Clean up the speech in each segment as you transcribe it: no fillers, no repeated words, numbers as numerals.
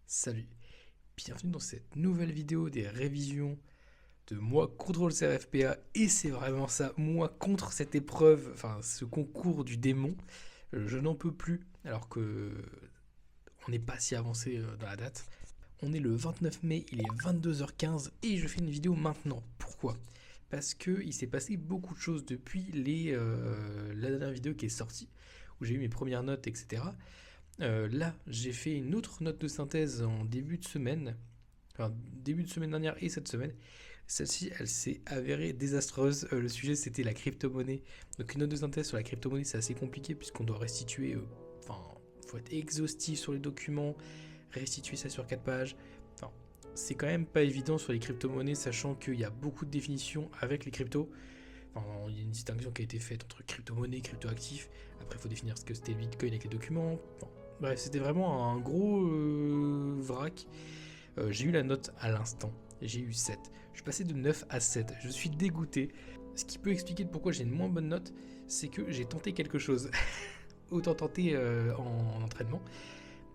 Salut, bienvenue dans cette nouvelle vidéo des révisions de moi contre le CRFPA. Et c'est vraiment ça, moi contre cette épreuve, enfin ce concours du démon. Je n'en peux plus, alors que on n'est pas si avancé dans la date. On est le 29 mai, il est 22h15 et je fais une vidéo maintenant. Pourquoi ? Parce qu'il s'est passé beaucoup de choses depuis la dernière vidéo qui est sortie, où j'ai eu mes premières notes, etc. Là, j'ai fait une autre note de synthèse en début de semaine, enfin début de semaine dernière et cette semaine. Celle-ci, elle s'est avérée désastreuse. Le sujet, c'était la crypto-monnaie. Donc une note de synthèse sur la crypto-monnaie, c'est assez compliqué puisqu'on doit restituer, enfin, faut être exhaustif sur les documents, restituer ça sur 4 pages. Enfin, c'est quand même pas évident sur les crypto-monnaies, sachant qu'il y a beaucoup de définitions avec les cryptos. Enfin, il y a une distinction qui a été faite entre crypto-monnaie et crypto-actif. Après, il faut définir ce que c'était le Bitcoin avec les documents. Enfin, bref, c'était vraiment un gros vrac. J'ai eu la note à l'instant. J'ai eu 7. Je suis passé de 9 à 7. Je suis dégoûté. Ce qui peut expliquer pourquoi j'ai une moins bonne note, c'est que j'ai tenté quelque chose. Autant tenter en entraînement.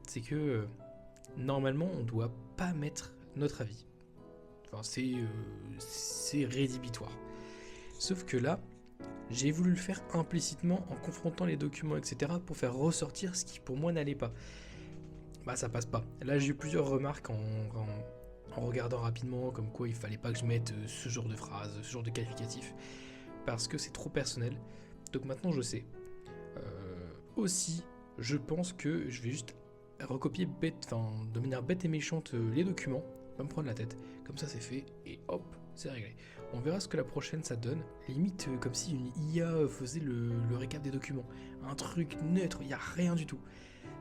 C'est que normalement, on ne doit pas mettre notre avis. Enfin, c'est rédhibitoire. Sauf que là, j'ai voulu le faire implicitement en confrontant les documents, etc. pour faire ressortir ce qui pour moi n'allait pas. Bah ça passe pas. Là j'ai eu plusieurs remarques en regardant rapidement comme quoi il fallait pas que je mette ce genre de phrase, ce genre de qualificatif, parce que c'est trop personnel. Donc maintenant je sais. Aussi, je pense que je vais juste recopier de manière bête et méchante les documents, pas me prendre la tête. Comme ça c'est fait et hop, c'est réglé. On verra ce que la prochaine ça donne. Limite comme si une IA faisait le récap des documents. Un truc neutre, il n'y a rien du tout.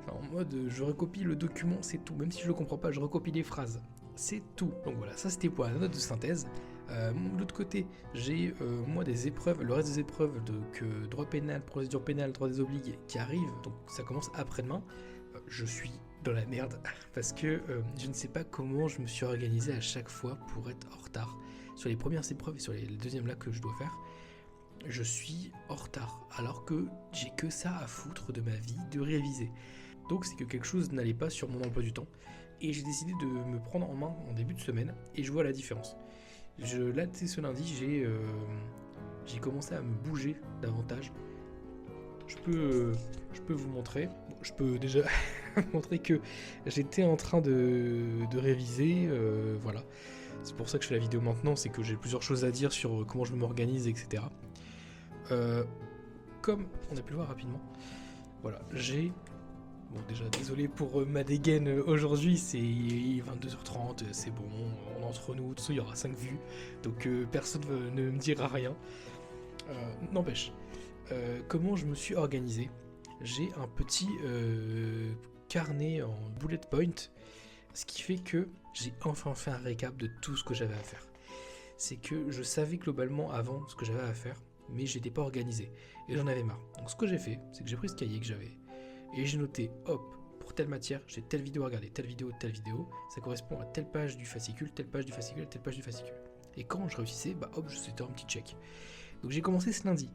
Enfin, en mode je recopie le document, c'est tout. Même si je le comprends pas, je recopie les phrases. C'est tout. Donc voilà, ça c'était pour la note de synthèse. De l'autre côté, j'ai moi des épreuves, le reste des épreuves de droit pénal, procédure pénale, droit des obligues qui arrivent. Donc ça commence après-demain. Je suis dans la merde parce que je ne sais pas comment je me suis organisé à chaque fois pour être en retard. Sur les premières épreuves et sur les deuxièmes là que je dois faire, je suis en retard alors que j'ai que ça à foutre de ma vie de réviser. Donc c'est que quelque chose n'allait pas sur mon emploi du temps et j'ai décidé de me prendre en main en début de semaine et je vois la différence. Là, ce lundi, j'ai commencé à me bouger davantage. Je peux vous montrer. Bon, je peux déjà montrer que j'étais en train de réviser. Voilà. C'est pour ça que je fais la vidéo maintenant, c'est que j'ai plusieurs choses à dire sur comment je m'organise, etc. Comme on a pu le voir rapidement, voilà, j'ai... Bon, déjà, désolé pour ma dégaine aujourd'hui, c'est 22h30, c'est bon, on est entre nous, de toute façon, il y aura 5 vues, donc personne ne me dira rien. N'empêche, comment je me suis organisé ? J'ai un petit carnet en bullet point, ce qui fait que j'ai enfin fait un récap de tout ce que j'avais à faire. C'est que je savais globalement avant ce que j'avais à faire, mais j'étais pas organisé, et j'en avais marre. Donc ce que j'ai fait, c'est que j'ai pris ce cahier que j'avais, et j'ai noté, hop, pour telle matière, j'ai telle vidéo à regarder, telle vidéo, ça correspond à telle page du fascicule, telle page du fascicule, telle page du fascicule. Et quand je réussissais, bah hop, c'était un petit check. Donc j'ai commencé ce lundi,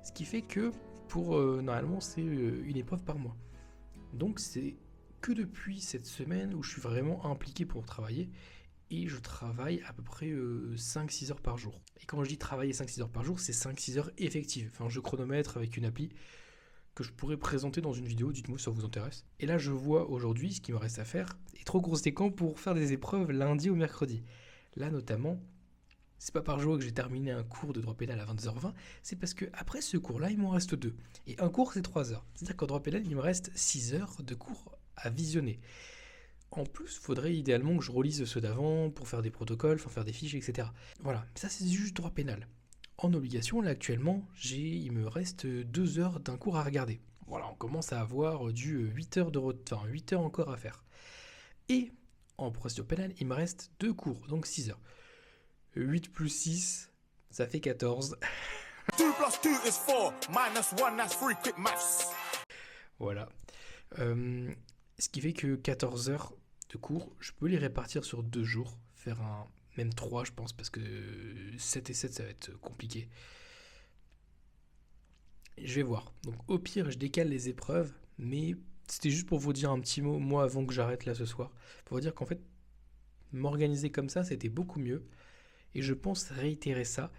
ce qui fait que pour normalement c'est une épreuve par mois. Donc c'est que depuis cette semaine où je suis vraiment impliqué pour travailler, et je travaille à peu près 5-6 heures par jour. Et quand je dis travailler 5-6 heures par jour, c'est 5-6 heures effectives. Enfin, je chronomètre avec une appli que je pourrais présenter dans une vidéo, dites-moi si ça vous intéresse. Et là, je vois aujourd'hui ce qu'il me reste à faire est trop conséquent pour faire des épreuves lundi ou mercredi. Là, notamment, c'est pas par jour que j'ai terminé un cours de droit pénal à 22h20, c'est parce que après ce cours-là, il m'en reste 2. Et un cours, c'est 3 heures. C'est-à-dire qu'en droit pénal, il me reste 6 heures de cours à visionner. En plus, il faudrait idéalement que je relise ceux d'avant pour faire des protocoles, enfin faire des fiches, etc. Voilà, ça c'est juste droit pénal. En obligation, là actuellement, il me reste 2 heures d'un cours à regarder. Voilà, on commence à avoir du 8 heures 8 heures encore à faire. Et en procédure pénale, il me reste 2 cours, donc 6 heures. 8 plus 6, ça fait 14. 2 plus 2 is 4, minus 1, that's 3, quick maths. Voilà. Ce qui fait que 14 heures de cours, je peux les répartir sur 2 jours, faire même 3 je pense, parce que 7 et 7 ça va être compliqué. Je vais voir. Donc au pire je décale les épreuves, mais c'était juste pour vous dire un petit mot, moi, avant que j'arrête là ce soir, pour vous dire qu'en fait, m'organiser comme ça, c'était beaucoup mieux. Et je pense réitérer ça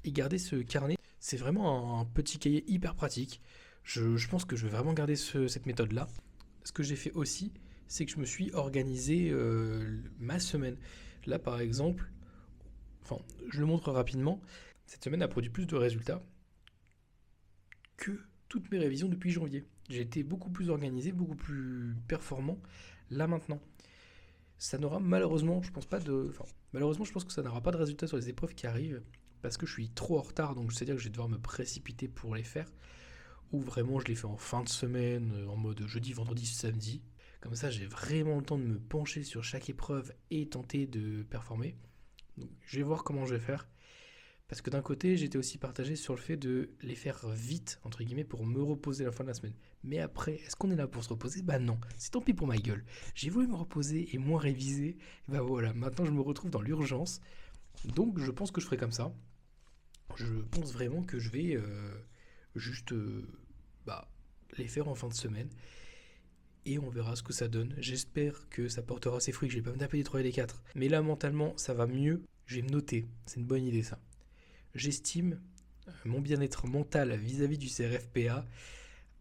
et garder ce carnet. C'est vraiment un petit cahier hyper pratique. Je pense que je vais vraiment garder cette méthode-là. Ce que j'ai fait aussi, c'est que je me suis organisé ma semaine. Là, par exemple, enfin, je le montre rapidement, cette semaine a produit plus de résultats que toutes mes révisions depuis janvier. J'ai été beaucoup plus organisé, beaucoup plus performant là maintenant. Ça n'aura malheureusement, je pense pas de. Enfin, malheureusement, je pense que ça n'aura pas de résultat sur les épreuves qui arrivent parce que je suis trop en retard, donc c'est-à-dire que je vais devoir me précipiter pour les faire. Ou vraiment, je les fais en fin de semaine, en mode jeudi, vendredi, samedi. Comme ça, j'ai vraiment le temps de me pencher sur chaque épreuve et tenter de performer. Donc, je vais voir comment je vais faire. Parce que d'un côté, j'étais aussi partagé sur le fait de les faire vite, entre guillemets, pour me reposer à la fin de la semaine. Mais après, est-ce qu'on est là pour se reposer? Bah non, c'est tant pis pour ma gueule. J'ai voulu me reposer et moins réviser. Et bah voilà, maintenant je me retrouve dans l'urgence. Donc je pense que je ferai comme ça. Je pense vraiment que je vais juste bah, les faire en fin de semaine. Et on verra ce que ça donne. J'espère que ça portera ses fruits, que je vais pas me taper les 3 et les 4. Mais là, mentalement, ça va mieux. Je vais me noter. C'est une bonne idée ça. J'estime mon bien-être mental vis-à-vis du CRFPA,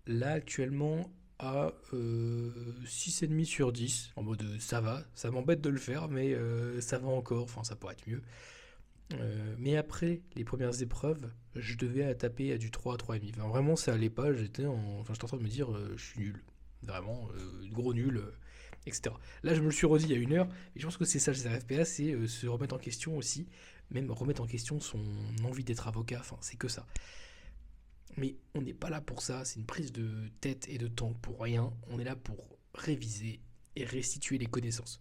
là actuellement à 6,5 sur 10, en mode ça va, ça m'embête de le faire, mais ça va encore, enfin ça pourrait être mieux. Mais après les premières épreuves, je devais taper à du 3 à 3,5. Enfin, vraiment ça allait pas, j'étais en train de me dire je suis nul, vraiment gros nul, etc. Là je me le suis redit il y a une heure, et je pense que c'est ça le CRFPA, c'est se remettre en question aussi, même remettre en question son envie d'être avocat, enfin c'est que ça. Mais on n'est pas là pour ça, c'est une prise de tête et de temps pour rien, on est là pour réviser et restituer les connaissances.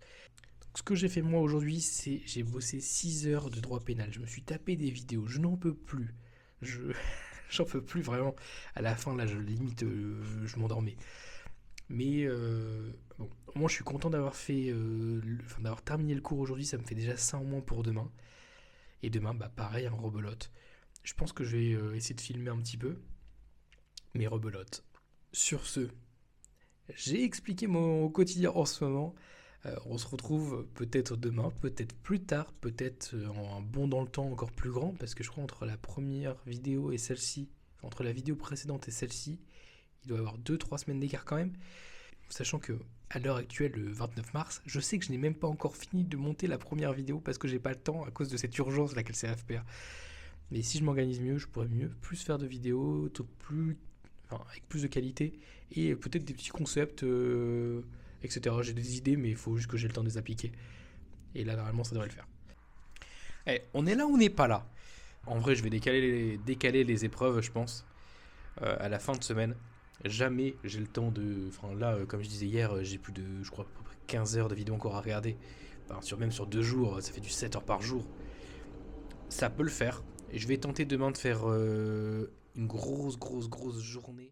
Donc, ce que j'ai fait moi aujourd'hui, c'est j'ai bossé 6 heures de droit pénal, je me suis tapé des vidéos, je n'en peux plus, je j'en peux plus vraiment. À la fin là, je limite, je m'endormais. Mais bon, moi je suis content d'avoir fait, d'avoir terminé le cours aujourd'hui, ça me fait déjà ça en moins pour demain. Et demain, bah pareil, en rebelote. Je pense que je vais essayer de filmer un petit peu mes rebelotes. Sur ce, j'ai expliqué mon quotidien en ce moment. On se retrouve peut-être demain, peut-être plus tard, peut-être en un bond dans le temps encore plus grand, parce que je crois entre la première vidéo et celle-ci, entre la vidéo précédente et celle-ci, il doit y avoir 2-3 semaines d'écart quand même. Sachant que à l'heure actuelle, le 29 mars, je sais que je n'ai même pas encore fini de monter la première vidéo parce que j'ai pas le temps à cause de cette urgence là qu'est le CFPA. Mais si je m'organise mieux, je pourrais mieux plus faire de vidéos, avec plus de qualité et peut-être des petits concepts, etc. J'ai des idées, mais il faut juste que j'ai le temps de les appliquer. Et là, normalement, ça devrait le faire. Eh, on est là ou on n'est pas là? En vrai, je vais décaler les épreuves, je pense, à la fin de semaine. Jamais j'ai le temps de. Enfin, là, comme je disais hier, j'ai plus de, je crois, à peu près 15 heures de vidéo encore à regarder. Enfin, même sur 2 jours, ça fait du 7 heures par jour. Ça peut le faire. Et je vais tenter demain de faire une grosse journée.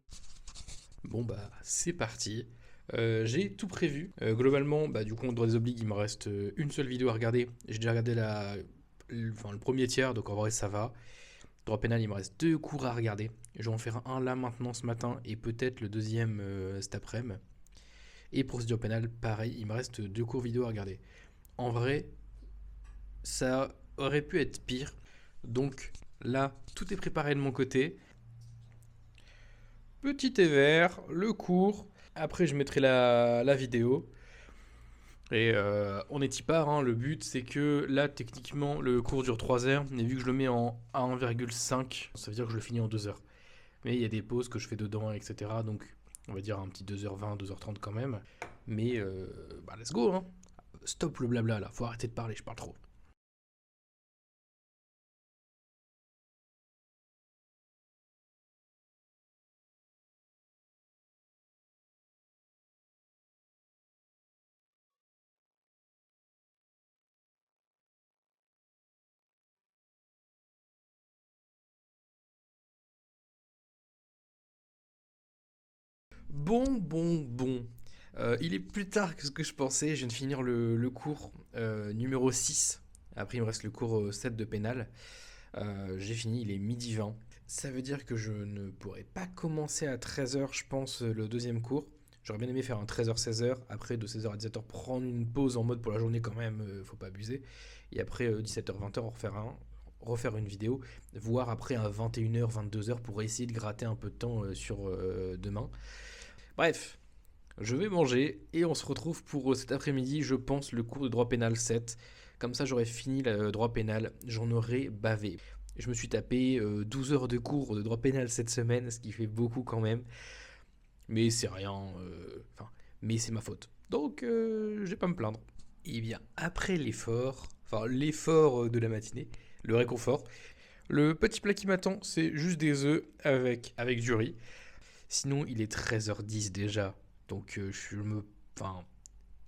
Bon, bah, c'est parti. J'ai tout prévu. Globalement, bah, du coup, droit des obligues, il me reste une seule vidéo à regarder. J'ai déjà regardé le premier tiers, donc en vrai, ça va. Droit pénal, il me reste 2 cours à regarder. Je vais en faire un là maintenant ce matin et peut-être le deuxième cet après-midi. Et procédure pénale, pareil, il me reste 2 cours vidéo à regarder. En vrai, ça aurait pu être pire. Donc là, tout est préparé de mon côté. Petit thé vert, le cours. Après, je mettrai la vidéo. Et on n'est pas, hein. Le but, c'est que là, techniquement, le cours dure 3 heures. Mais vu que je le mets à 1,5, ça veut dire que je le finis en 2 heures. Mais il y a des pauses que je fais dedans, etc. Donc, on va dire un petit 2h20, 2h30 quand même. Mais, bah, let's go, hein. Stop le blabla, là. Faut arrêter de parler, je parle trop. Bon. Il est plus tard que ce que je pensais. Je viens de finir le cours numéro 6. Après, il me reste le cours 7 de pénal. J'ai fini, il est 12h20. Ça veut dire que je ne pourrai pas commencer à 13h, je pense, le deuxième cours. J'aurais bien aimé faire un 13h-16h, après de 16h à 17h prendre une pause en mode pour la journée quand même, faut pas abuser. Et après 17h-20h refaire une vidéo, voire après un 21h-22h pour essayer de gratter un peu de temps sur demain. Bref, je vais manger et on se retrouve pour cet après-midi, je pense, le cours de droit pénal 7. Comme ça, j'aurai fini le droit pénal, j'en aurai bavé. Je me suis tapé 12 heures de cours de droit pénal cette semaine, ce qui fait beaucoup quand même. Mais c'est rien, mais c'est ma faute. Donc, je vais pas me plaindre. Et bien, après l'effort, l'effort de la matinée, le réconfort, le petit plat qui m'attend, c'est juste des œufs avec du riz. Sinon, il est 13h10 déjà. Donc,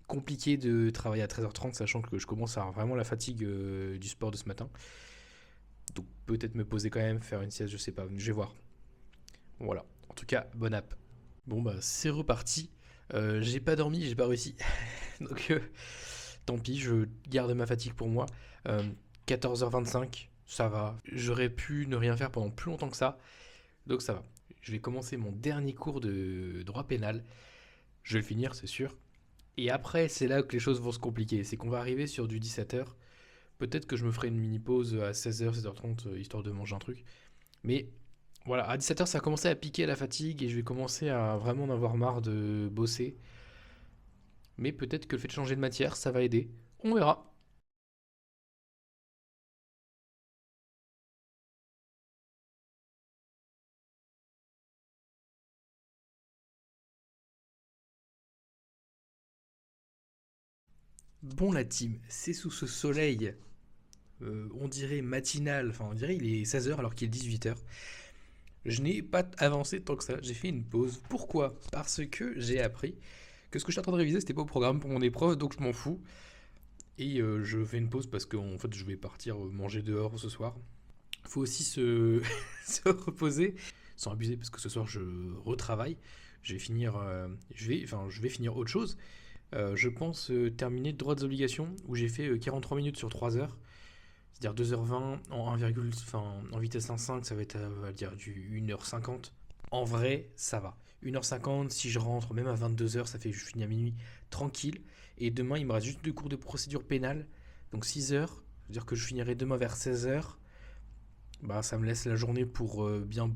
compliqué de travailler à 13h30, sachant que je commence à avoir vraiment la fatigue du sport de ce matin. Donc, peut-être me poser quand même, faire une sieste, je sais pas, je vais voir. Voilà. En tout cas, bonne app. Bon, bah, c'est reparti. J'ai pas dormi, j'ai pas réussi. Donc, tant pis, je garde ma fatigue pour moi. 14h25, ça va. J'aurais pu ne rien faire pendant plus longtemps que ça. Donc, ça va. Je vais commencer mon dernier cours de droit pénal. Je vais le finir, c'est sûr. Et après, c'est là que les choses vont se compliquer. C'est qu'on va arriver sur du 17h. Peut-être que je me ferai une mini-pause à 16h, 16h30, histoire de manger un truc. Mais voilà, à 17h, ça a commencé à piquer la fatigue et je vais commencer à vraiment en avoir marre de bosser. Mais peut-être que le fait de changer de matière, ça va aider. On verra. Bon la team, c'est sous ce soleil, on dirait matinal, on dirait il est 16h alors qu'il est 18h. Je n'ai pas avancé tant que ça, j'ai fait une pause. Pourquoi? Parce que j'ai appris que ce que je suis en train de réviser, c'était pas au programme pour mon épreuve, donc je m'en fous. Et je fais une pause parce qu'en fait, je vais partir manger dehors ce soir. Faut aussi se reposer, sans abuser, parce que ce soir, je retravaille. Je vais finir, je vais finir autre chose. Je pense terminer droit des obligations, où j'ai fait 43 minutes sur 3 heures. C'est-à-dire 2h20 en 1, en vitesse 1.5, ça va être on va dire du 1h50. En vrai, ça va. 1h50, si je rentre même à 22h, ça fait que je finis à minuit tranquille. Et demain, il me reste juste 2 cours de procédure pénale. Donc 6 heures. C'est-à-dire que je finirai demain vers 16h. Bah, ça me laisse la journée pour bien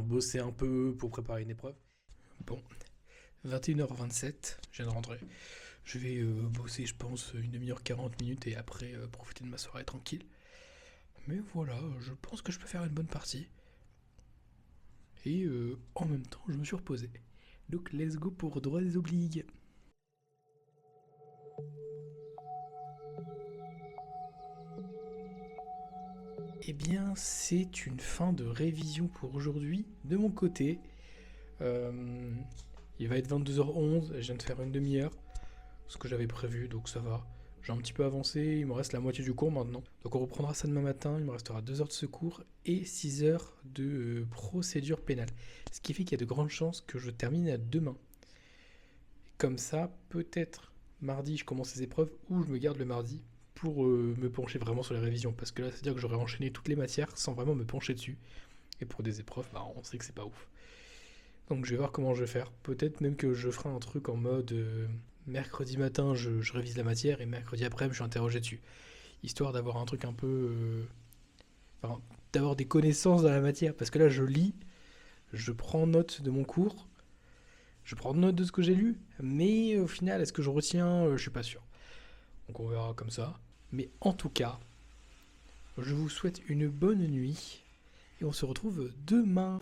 bosser un peu, pour préparer une épreuve. Bon, 21h27, je viens de rentrer. Je vais bosser, je pense, une demi-heure, 40 minutes et après profiter de ma soirée tranquille. Mais voilà, je pense que je peux faire une bonne partie. Et en même temps, je me suis reposé. Donc, let's go pour droit des obligues. Eh bien, c'est une fin de révision pour aujourd'hui de mon côté. Il va être 22h11 et je viens de faire une demi-heure. Ce que j'avais prévu, donc ça va. J'ai un petit peu avancé, il me reste la moitié du cours maintenant. Donc on reprendra ça demain matin, il me restera 2 heures de secours et 6 heures de procédure pénale. Ce qui fait qu'il y a de grandes chances que je termine à demain. Comme ça, peut-être mardi je commence les épreuves ou je me garde le mardi pour me pencher vraiment sur les révisions. Parce que là, c'est-à-dire que j'aurais enchaîné toutes les matières sans vraiment me pencher dessus. Et pour des épreuves, on sait que c'est pas ouf. Donc je vais voir comment je vais faire. Peut-être même que je ferai un truc en mode mercredi matin je révise la matière et mercredi après je suis interrogé dessus. Histoire d'avoir un truc un peu... d'avoir des connaissances dans la matière. Parce que là je lis, je prends note de mon cours, je prends note de ce que j'ai lu, mais au final est-ce que je retiens, je suis pas sûr. Donc on verra comme ça. Mais en tout cas, je vous souhaite une bonne nuit et on se retrouve demain.